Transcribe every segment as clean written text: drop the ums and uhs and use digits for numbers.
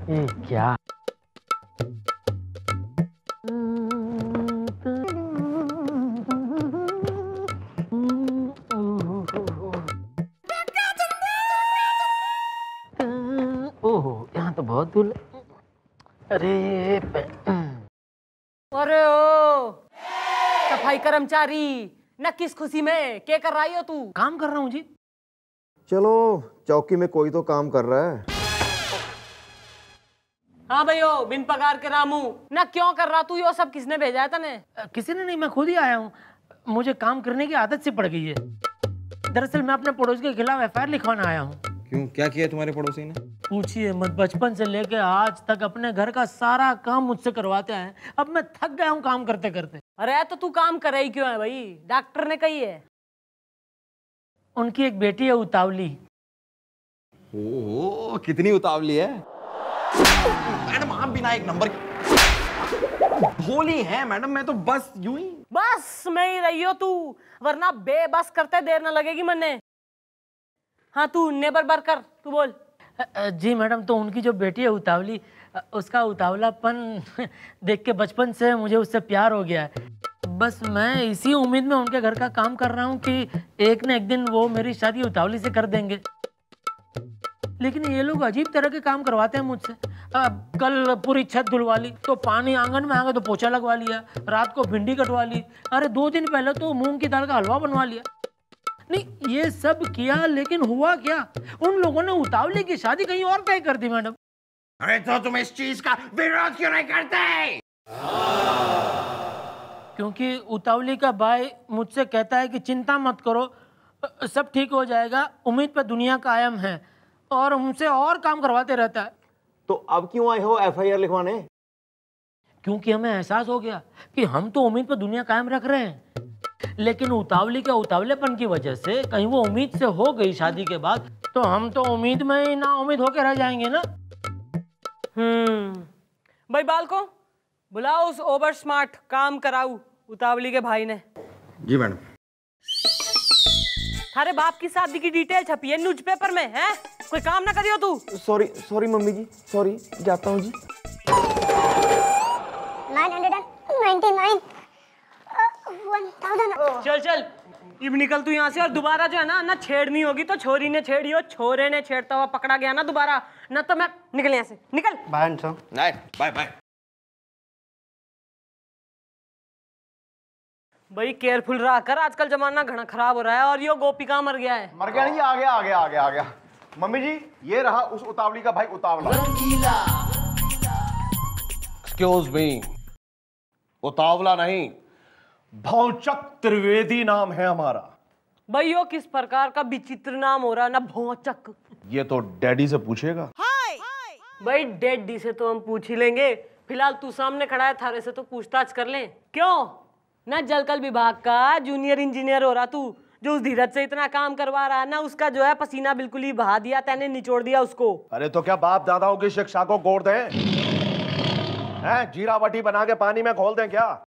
क्या? ओह, यहाँ तो बहुत दूर। अरे अरे ओ सफाई कर्मचारी, न किस खुशी में क्या कर रही हो तू? काम कर रहा हूँ जी। चलो, चौकी में कोई तो काम कर रहा है। हाँ भैया, बिन पगार के रामू ना क्यों कर रहा तू? यो सब किसने भेजा है तने? किसी ने नहीं, मैं खुद ही आया हूँ। मुझे काम करने की आदत सी पड़ गई है। दरअसल मैं अपने पड़ोसी के खिलाफ एफआईआर लिखवाना आया हूँ। क्यों, क्या किया तुम्हारे पड़ोसी ने? पूछिए मत, बचपन से लेके आज तक अपने घर का सारा काम मुझसे करवाते हैं। अब मैं थक गया हूँ काम करते करते। अरे तो तू काम कर रही क्यों है भाई? डॉक्टर ने कही है। उनकी एक बेटी है उतावली। ओह, कितनी उतावली है मैडम। आप बिना एक नंबर भोली है मैडम। मैं तो बस यूं ही बस में ही रही हो तू, वरना बेबस करते देर न लगेगी मन्ने। हाँ तू नेबर बर कर, तू बोल। जी मैडम, तो उनकी जो बेटी है उतावली, उसका उतावलापन देख के बचपन से मुझे उससे प्यार हो गया है। बस मैं इसी उम्मीद में उनके घर का काम कर रहा हूँ कि एक न एक दिन वो मेरी शादी उतावली से कर देंगे। लेकिन ये लोग अजीब तरह के काम करवाते हैं मुझसे। कल पूरी छत धुलवा ली, तो पानी आंगन में आ गया तो पोछा लगवा लिया। रात को भिंडी कटवा ली। अरे 2 दिन पहले तो मूंग की दाल का हलवा बनवा लिया। नहीं, ये सब किया, लेकिन हुआ क्या? उन लोगों ने उतावली की शादी कहीं और तय कर दी मैडम। अरे तो तुम इस चीज का विरोध क्यों नहीं करते? क्योंकि उतावली का भाई मुझसे कहता है कि चिंता मत करो, सब ठीक हो जाएगा, उम्मीद पे दुनिया कायम है, और हमसे और काम करवाते रहता है। तो अब क्यों आए हो एफआईआर लिखवाने? क्योंकि हमें एहसास हो गया कि हम तो उम्मीद पे दुनिया कायम रख रहे हैं, लेकिन उतावली के उतावलेपन की वजह से कहीं वो उम्मीद से हो गई शादी के बाद, तो हम तो उम्मीद में ही ना उम्मीद होके रह जाएंगे ना। भाई बाल को बुलाओ, उस ओवर स्मार्ट काम कराऊ उतावली के भाई ने। जी मैडम। थारे बाप की शादी की डिटेल छपी है न्यूज़पेपर में, है? कोई काम ना करियो तू। सॉरी मम्मी जी, सॉरी, जाता हूँ जी। 999 1000। चल चल अब निकल तू यहाँ से, और दोबारा जो है ना छेड़नी होगी तो छोरी ने छेड़ी हो, छोरे ने छेड़ता हुआ पकड़ा गया ना दोबारा, ना तो मैं निकल यहाँ से, निकल। Bye bye bye. भाई केयरफुल रहा कर, आजकल जमाना घना खराब हो रहा है। और यो गोपिका मर गया है। मर गया नहीं, आ गया। मम्मी जी, ये रहा उस उतावली का भाई उतावला। एक्सक्यूज मी, उतावला नहीं, भौचक त्रिवेदी नाम है हमारा। भाई यो किस प्रकार का विचित्र नाम हो रहा है ना, भौचक। ये तो डैडी से पूछेगा। भाई डैडी से तो हम पूछ ही लेंगे, फिलहाल तू सामने खड़ा है, थारे से तो पूछताछ कर लें। क्यों ना जलकल विभाग का जूनियर इंजीनियर हो रहा तू, जो उस धीरज से इतना काम करवा रहा है ना, उसका जो है पसीना बिल्कुल ही बहा दिया, तैने निचोड़ दिया उसको। अरे तो क्या बाप दादाओं की शिक्षा को गोड़ दें? हैं, जीरावटी बना के पानी में खोल दें क्या?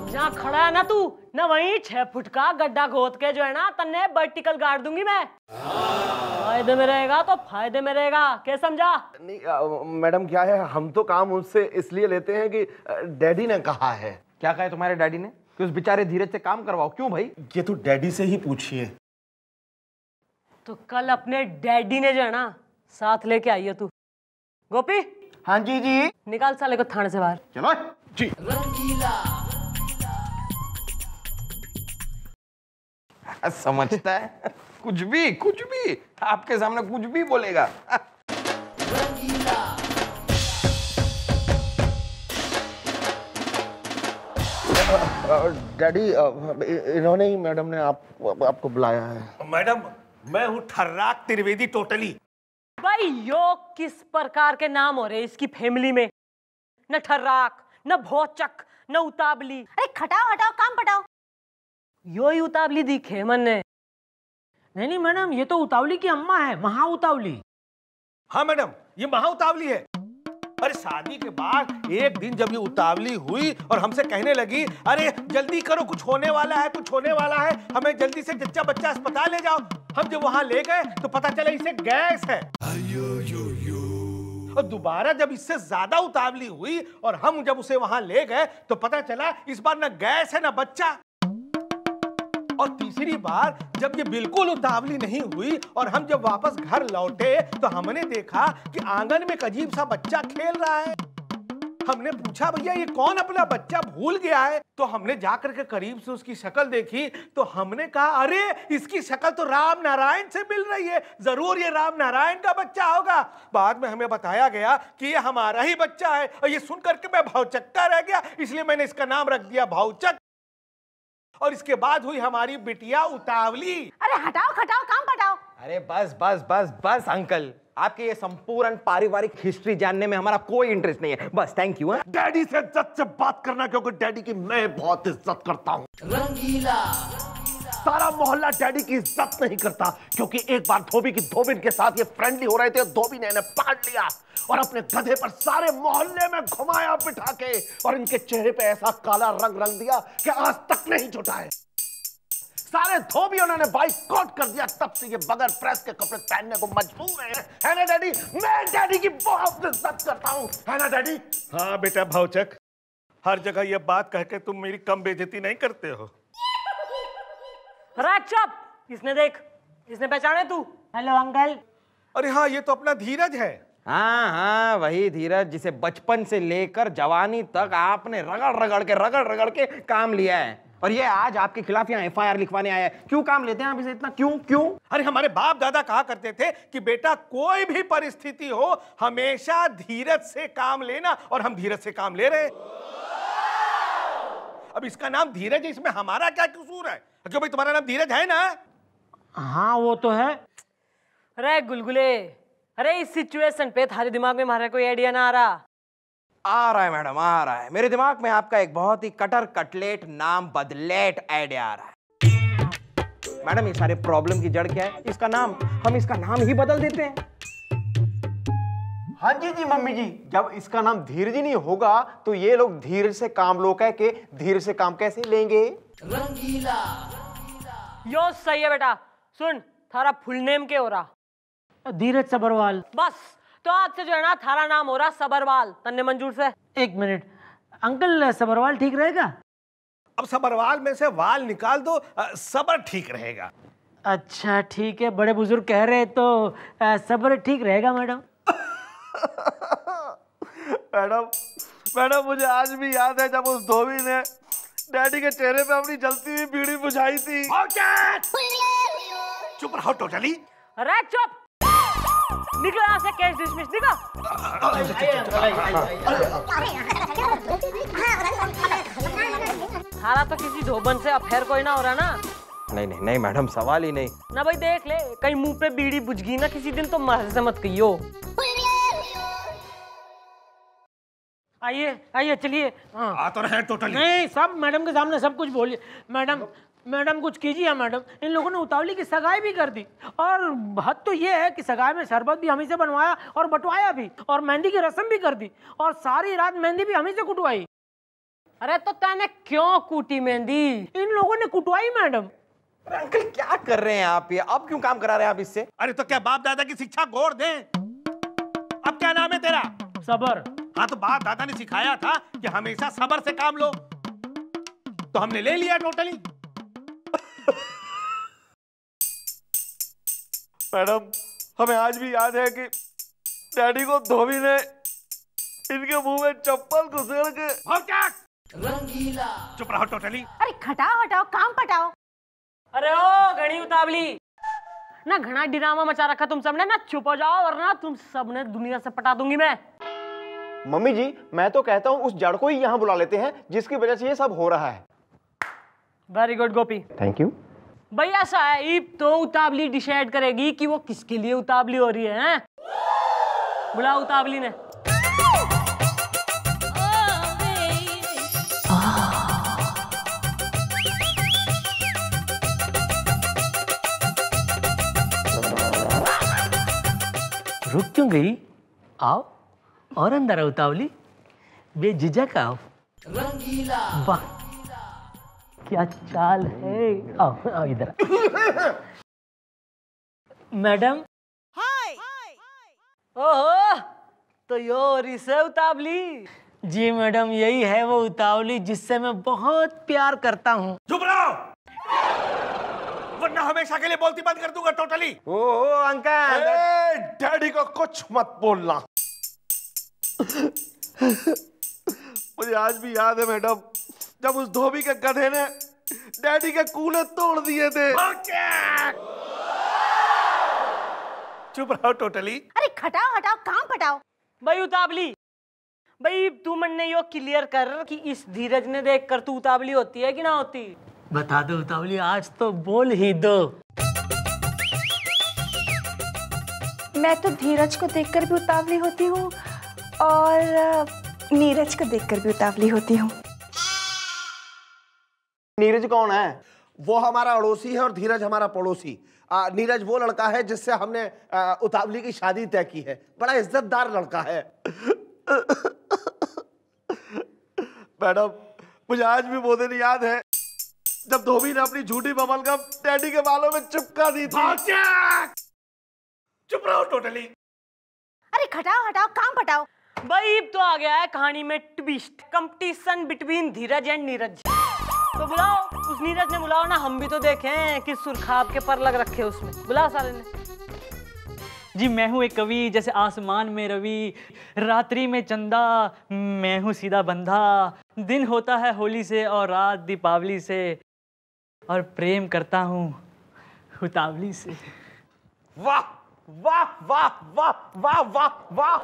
जहाँ खड़ा है ना तू, ना वहीं 6 फुट का गड्ढा खोद के जो है ना तन्ने वर्टिकल गाड़ दूंगी मैं। फायदे में रहेगा तो फायदे में रहेगा, क्या समझा? नहीं मैडम, क्या है, हम तो काम उससे इसलिए लेते हैं कि डैडी ने कहा है। क्या कहा है तुम्हारे डैडी ने कि उस बेचारे धीरज से काम करवाओ? क्यों भाई? ये तो डैडी से ही पूछिए। तो कल अपने डैडी ने जो है ना साथ लेके आई है तू। गोपी। हाँ जी जी। निकाल साले को थाने से बाहर। चलो जी। समझता है कुछ भी आपके सामने कुछ भी बोलेगा। डैडी, इन्होंने ही, मैडम ने आपको बुलाया है। मैडम, मैं हूँ ठर्राक त्रिवेदी टोटली। भाई यो किस प्रकार के नाम हो रहे इसकी फैमिली में? न ठर्राक, न भौचक, न उतावली। अरे खटाओ हटाओ, काम पटाओ। यो ही उतावली दिखे मन ने। नहीं मैडम, ये तो उतावली की अम्मा है, महा उतावली। हाँ मैडम, ये महा उतावली है। अरे शादी के बाद एक दिन जब ये उतावली हुई और हमसे कहने लगी, अरे जल्दी करो कुछ होने वाला है, हमें जल्दी से जच्चा बच्चा अस्पताल ले जाओ। हम जब वहां ले गए तो पता चला इसे गैस है। और दोबारा जब इससे ज्यादा उतावली हुई और हम जब उसे वहां ले गए तो पता चला इस बार ना गैस है ना बच्चा। और तीसरी बार जब ये बिल्कुल उतावली नहीं हुई और हम जब वापस घर लौटे तो हमने देखा कि आंगन में एक अजीब सा बच्चा खेल रहा है। हमने पूछा भैया ये कौन अपना बच्चा भूल गया है? तो हमने जाकर के करीब से उसकी शक्ल देखी तो हमने कहा अरे इसकी शक्ल तो राम नारायण से मिल रही है, जरूर ये राम नारायण का बच्चा होगा। बाद में हमें बताया गया कि ये हमारा ही बच्चा है। और ये सुन करके मैं भावचक्का रह गया, इसलिए मैंने इसका नाम रख दिया भावचक। और इसके बाद हुई हमारी बिटिया उतावली। अरे हटाओ खटाओ काम पटाओ। अरे बस बस बस बस अंकल, आपके ये संपूर्ण पारिवारिक हिस्ट्री जानने में हमारा कोई इंटरेस्ट नहीं है, बस थैंक यू। डैडी से इज्जत से बात करना, क्योंकि डैडी की मैं बहुत इज्जत करता हूँ। रंगीला सारा मोहल्ला डैडी की इज्जत नहीं करता, क्योंकि एक बार धोबी की धोबिन के साथ ये फ्रेंडली हो रहे थे, धोबी ने इन्हें पाट लिया और अपने गधे पर सारे मोहल्ले में घुमाया बिठा के, और इनके चेहरे पे ऐसा काला रंग रंग दिया कि आज तक नहीं छूटा है। सारे धोबियों ने बाइकआउट कर दिया, तब से ये बगैर प्रेस के कपड़े पहनने को मजबूर है ना डैडी? मैं डैडी की बहुत इज्जत करता हूँ, है ना डैडी? हाँ बेटा भावचक, हर जगह ये बात कह के तुम मेरी कम बेइज्जती नहीं करते हो। चुप, इसने देख, इसने पहचाने तू? Hello uncle. अरे हाँ, ये तो अपना धीरज है। हाँ हाँ वही धीरज जिसे बचपन से लेकर जवानी तक आपने रगड़ रगड़ के काम लिया है, और ये आज आपके खिलाफ यहाँ FIR लिखवाने आया है। क्यों काम लेते हैं आप इसे इतना, क्यों? अरे हमारे बाप दादा कहा करते थे कि बेटा कोई भी परिस्थिति हो हमेशा धीरज से काम लेना, और हम धीरज से काम ले रहे हैं। अब इसका नाम धीरज है, इसमें हमारा क्या कसूर है? क्यों भाई, तुम्हारा नाम धीरज है ना? हाँ वो तो है। अरे गुलगुले, अरे इस सिचुएशन पे थारे दिमाग में हमारा कोई आइडिया ना आ रहा? आ रहा है मैडम, आ रहा है। मेरे दिमाग में आपका एक बहुत ही कटर कटलेट नाम बदलेट आइडिया आ रहा है। मैडम ये सारे प्रॉब्लम की जड़ क्या है? इसका नाम, हम इसका नाम ही बदल देते हैं। हाँ जी मम्मी जी, जब इसका नाम धीरज ही नहीं होगा तो ये लोग धीरज से काम लो कह के धीरज से काम कैसे लेंगे? यो सही है बेटा। सुन, थारा फुल नेम क्या हो रहा? धीरज सबरवाल। बस, तो आज से जो है ना थारा नाम हो रहा सबरवाल। तन्ने मंजूर से? एक मिनट अंकल, सबरवाल ठीक रहेगा? अब सबरवाल में से वाल निकाल दो, सबर ठीक रहेगा। अच्छा ठीक है, बड़े बुजुर्ग कह रहे तो सबर ठीक रहेगा मैडम। मैडम मुझे आज भी याद है जब उस धोबी ने डैडी के चेहरे पे अपनी जलती हुई बीड़ी बुझाई थी। चुप रहो टोटली। अरे चुप, निकलो यहाँ से, केस डिसमिस, निकलो। थारा तो किसी धोबन से अफेयर कोई ना हो रहा ना? नहीं मैडम, सवाल ही नहीं ना भाई, देख ले कहीं मुंह पे बीड़ी बुझ गई ना किसी दिन तो मत कहियो। आइए चलिए। हाँ आ तो रहे टोटली। नहीं, सब मैडम के सामने सब कुछ बोलिए। मैडम कुछ कीजिए मैडम, इन लोगों ने उतावली की सगाई भी कर दी, और हद तो ये है कि सगाई में शरबत भी हम ही से बनवाया और बंटवाया भी, और मेहंदी की रस्म भी कर दी, और सारी रात मेहंदी भी हम ही से कुटवाई। अरे तो तैने क्यों कूटी मेहंदी? इन लोगों ने कुटवाई मैडम। अंकल क्या कर रहे हैं आप ये? अब क्यों काम करा रहे हैं आप इससे? अरे तो क्या बाप दादा की शिक्षा गौर दें? अब क्या नाम है तेरा? सबर। हाँ तो बाप दादा ने सिखाया था कि हमेशा सबर से काम लो, तो हमने ले लिया टोटली। मैडम हमें आज भी याद है कि डैडी को धोबी ने इनके मुंह में चप्पल घुसेड़ के। चुप रहो टोटली। अरे खटाओ हटाओ काम पटाओ। अरे ओ घड़ी उतावली, ना घना ड्रामा मचा रखा तुम सबने, ना चुप हो जाओ वरना तुम सबने दुनिया से पटा दूंगी मैं। मम्मी जी मैं तो कहता हूँ उस जड़ को ही यहाँ बुला लेते हैं जिसकी वजह से ये सब हो रहा है। Very good Gopi. Thank you. भाई ऐसा है, ईब तो उतावली डिसाइड करेगी कि वो किसके लिए उतावली हो रही है, हैं? बुला उतावली ने। रुक क्यों गई? आओ और अंदर आओ उतावली, बेझिझक आओ। वाह क्या चाल है। आओ आओ इधर। मैडम। ओहो, तो यो रिसे उतावली। जी मैडम, यही है वो उतावली जिससे मैं बहुत प्यार करता हूँ। चुप रहो, वरना हमेशा के लिए बोलती बंद कर दूंगा टोटली। ओ अंकल, डैडी को कुछ मत बोलना। मुझे आज भी याद है मैडम, जब उस धोबी के गधे ने डैडी के कूले तोड़ दिए थे। चुप रहो टोटली। अरे खटाओ हटाओ काम पटाओ। भाई उतावली, भाई तू मन ने यो क्लियर कर कि इस धीरज ने देख कर तू उतावली होती है कि ना होती। बता दो उतावली, आज तो बोल ही दो। मैं तो धीरज को देखकर भी उतावली होती हूँ और नीरज को देखकर भी उतावली होती हूँ। नीरज कौन है? वो हमारा अड़ोसी है और धीरज हमारा पड़ोसी। नीरज वो लड़का है जिससे हमने उतावली की शादी तय की है। बड़ा इज्जतदार लड़का है। मैडम, मुझे आज भी वो दिन याद है जब धोबी ने अपनी झूठी बबल गम डैडी के बालों में चिपका दी थी। चुप रहो टोटली। अरे खटाओ हटाओ काम पटाओ। भाई तो आ गया है कहानी में twist, competition between Dheeraj and Neeraj. तो बुलाओ, उस नीरज ने बुलाओ ना, हम भी तो देखें किस सुरखाब के पर लग रखे उसमें। बुलाओ सारे ने। जी मैं हूँ एक कवि, जैसे आसमान में रवि, रात्रि में चंदा, मैं हूँ सीधा बंधा। दिन होता है होली से और रात दीपावली से, और प्रेम करता हूँ उतावली से। वाह वाह वाह वाह वाह वाह वाह।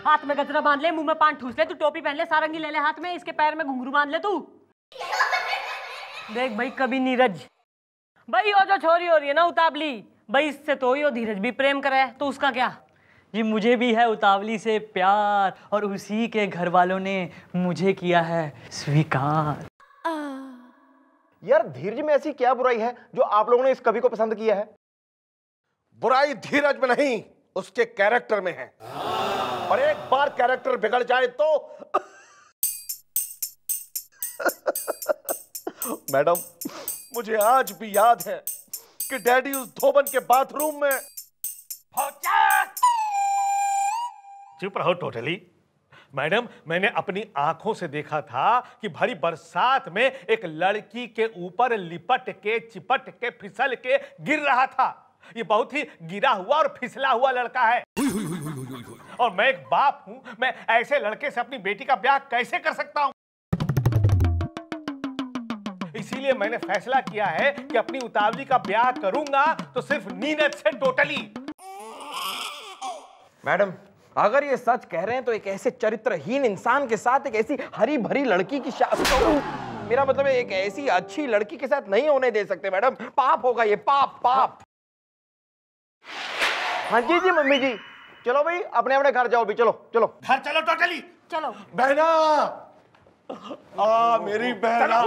हाथ में गजरा बांध ले, मुंह में पान ठूस ले, तू टोपी पहन ले, सारंगी ले ले हाथ में, इसके पैर में घुंघरू बांध ले तू। देख भाई कभी नीरज, भाई वो जो छोरी हो रही है ना उतावली, भाई इससे तो यो धीरज भी प्रेम करे, तो उसका क्या। जी मुझे भी है उतावली से प्यार, और उसी के घर वालों ने मुझे किया है स्वीकार। यार धीरज में ऐसी क्या बुराई है जो आप लोगों ने इस कवि को पसंद किया है? बुराई धीरज में नहीं, उसके कैरेक्टर में है। और एक बार कैरेक्टर बिगड़ जाए तो मैडम, मुझे आज भी याद है कि डैडी उस धोबन के बाथरूम में। चुप रहो टोटली। मैडम, मैंने अपनी आंखों से देखा था कि भरी बरसात में एक लड़की के ऊपर लिपट के चिपट के फिसल के गिर रहा था। ये बहुत ही गिरा हुआ और फिसला हुआ लड़का है। और मैं एक बाप हूं, मैं ऐसे लड़के से अपनी बेटी का ब्याह कैसे कर सकता हूं? इसीलिए मैंने फैसला किया है कि अपनी उतावली का ब्याह करूंगा तो सिर्फ नीरज से टोटली। मैडम, अगर ये सच कह रहे हैं तो एक ऐसे चरित्रहीन इंसान के साथ एक ऐसी हरी भरी लड़की की शादी, मेरा मतलब है एक ऐसी अच्छी लड़की के साथ नहीं होने दे सकते मैडम। पाप होगा ये, पाप पाप। हाँ जी जी मम्मी जी, चलो भाई अपने अपने घर जाओ भी। चलो चलो घर चलो टोटली। चलो बहना, मेरी बहना।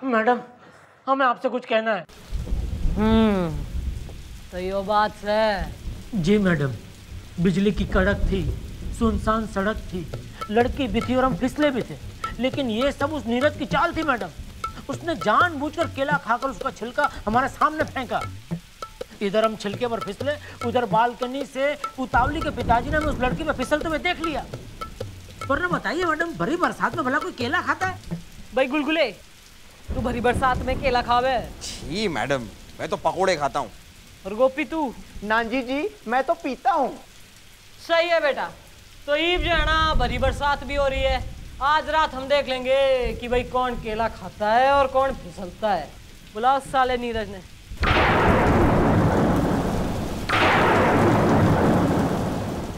मैडम, हमें आपसे कुछ कहना है। तो यो बात है। जी मैडम, बिजली की कड़क थी, सुनसान सड़क थी, लड़की भी थी और हम फिसले भी थे, लेकिन ये सब उस नीरज की चाल थी मैडम। उसने जानबूझकर केला खाकर उसका छिलका हमारे सामने फेंका। इधर हम छिलके पर फिसले, उधर बालकनी से उतावली के पिताजी ने हमें उस लड़की पे फिसलते हुए देख लिया। वरना बताइए मैडम, भरी बरसात में भला कोई केला खाता है? भाई गुलगुले, तू भरी बरसात में केला खावे? छी मैडम, मैं तो पकोड़े खाता हूँ। और गोपी तू? नानजी जी, मैं तो पीता हूँ। सही है बेटा। तो ईब जो है ना, भरी बरसात भी हो रही है, आज रात हम देख लेंगे कि भाई कौन केला खाता है और कौन फिसलता है। बुलाओ साले नीरज ने।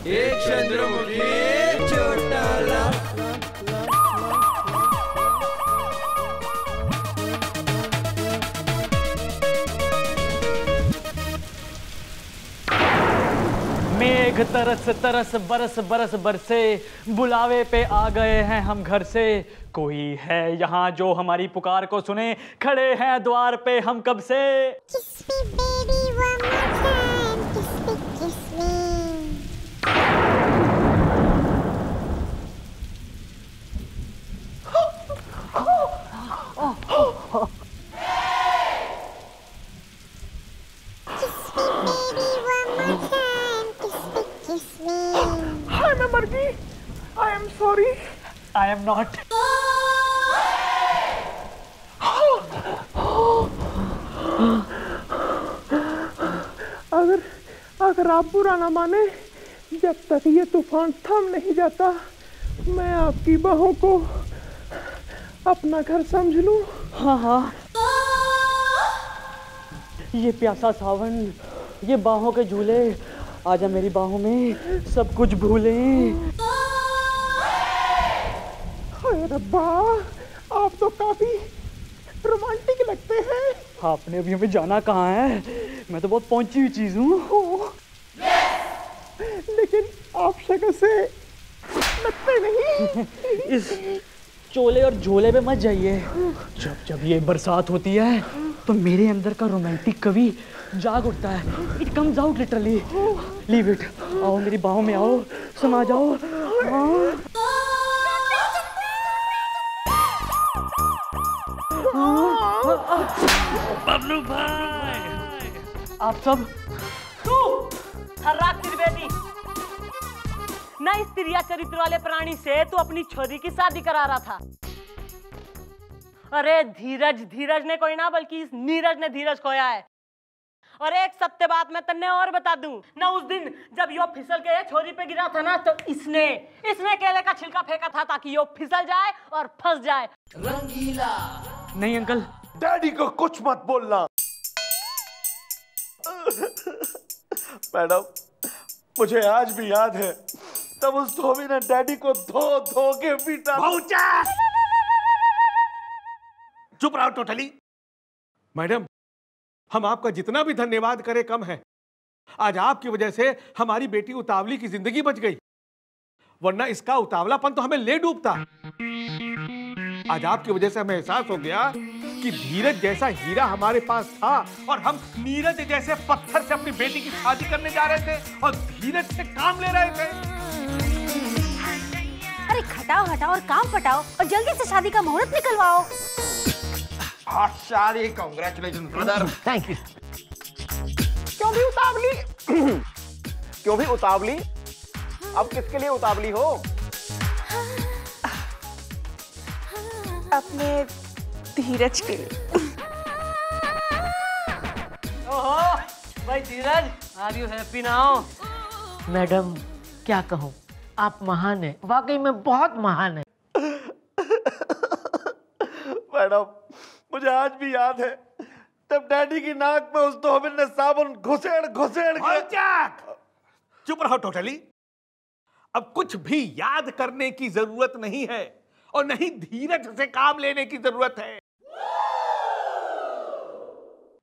एक चंद्रमुखी चौटाला। मेघ तरस तरस बरस बरस बरसे, बुलावे पे आ गए हैं हम घर से। कोई है यहाँ जो हमारी पुकार को सुने, खड़े हैं द्वार पे हम कब से। I am not. अगर आप बुरा ना माने, जब तक ये तूफान थम नहीं जाता, मैं आपकी बाहों को अपना घर समझ लूं। हाँ हाँ, ये प्यासा सावन, ये बाहों के झूले, आजा मेरी बाहों में सब कुछ भूले। हाय रब्बा, आप तो काफी रोमांटिक लगते हैं। आपने अभी हमें जाना कहाँ है? मैं तो बहुत पहुंची हुई चीज हूँ। लेकिन आप शक्ल से लगते नहीं। इस चोले और झोले पे मत जाइए। जब जब ये बरसात होती है तो मेरे अंदर का रोमांटिक कवि जाग उठता है। It comes out literally. Leave it. आओ मेरी बाहों में आओ, समा जाओ। बबलू भाई, आप सब तू हर्राक त्रिवेदी, ना इस तिरिया चरित्र वाले प्राणी से तू अपनी छोरी की शादी करा रहा था। अरे धीरज ने कोई ना, बल्कि इस नीरज ने धीरज खोया है। और एक सत्य बात मैं तन्ने और बता दूं ना, उस दिन जब यो फिसल के छोरी पे गिरा था ना, तो इसने केले का छिलका फेंका था ताकि यो फिसल जाए और फंस जाए। रंगीला। नहीं अंकल, डैडी को कुछ मत बोलना। मैडम, मुझे आज भी याद है तब उस धोबी ने डैडी को धो के पीटा। चुप रहो टोटली। मैडम, हम आपका जितना भी धन्यवाद करें कम है। आज आपकी वजह से हमारी बेटी उतावली की जिंदगी बच गई, वरना इसका उतावलापन तो हमें ले डूबता। आज आपकी वजह से हमें एहसास हो गया कि धीरज जैसा हीरा हमारे पास था और हम नीरज जैसे पत्थर से अपनी बेटी की शादी करने जा रहे थे और धीरज से काम ले रहे थे। अरे खटाओ हटाओ और काम पटाओ और जल्दी से शादी का मुहूर्त निकलवाओ। शादी, कांग्रेचुलेशन ब्रदर। Thank you. क्यों भी उतावली? क्यों भी उतावली? अब किसके लिए उतावली हो? अपने धीरज के लिए। ओहो भाई Dhiraj, are you happy now? Madam क्या कहूँ, आप महान हैं, वाकई में बहुत महान हैं। मैडम, मुझे आज भी याद है तब डैडी की नाक में उस धोबिन ने साबुन घुसेड़ के। चुप रहो टोटली। अब कुछ भी याद करने की जरूरत नहीं है और नहीं धीरज से काम लेने की जरूरत है।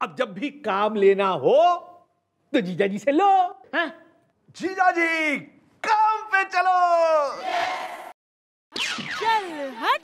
अब जब भी काम लेना हो तो जीजा जी से लो। जीजा जी, काम पे चलो। चल हट।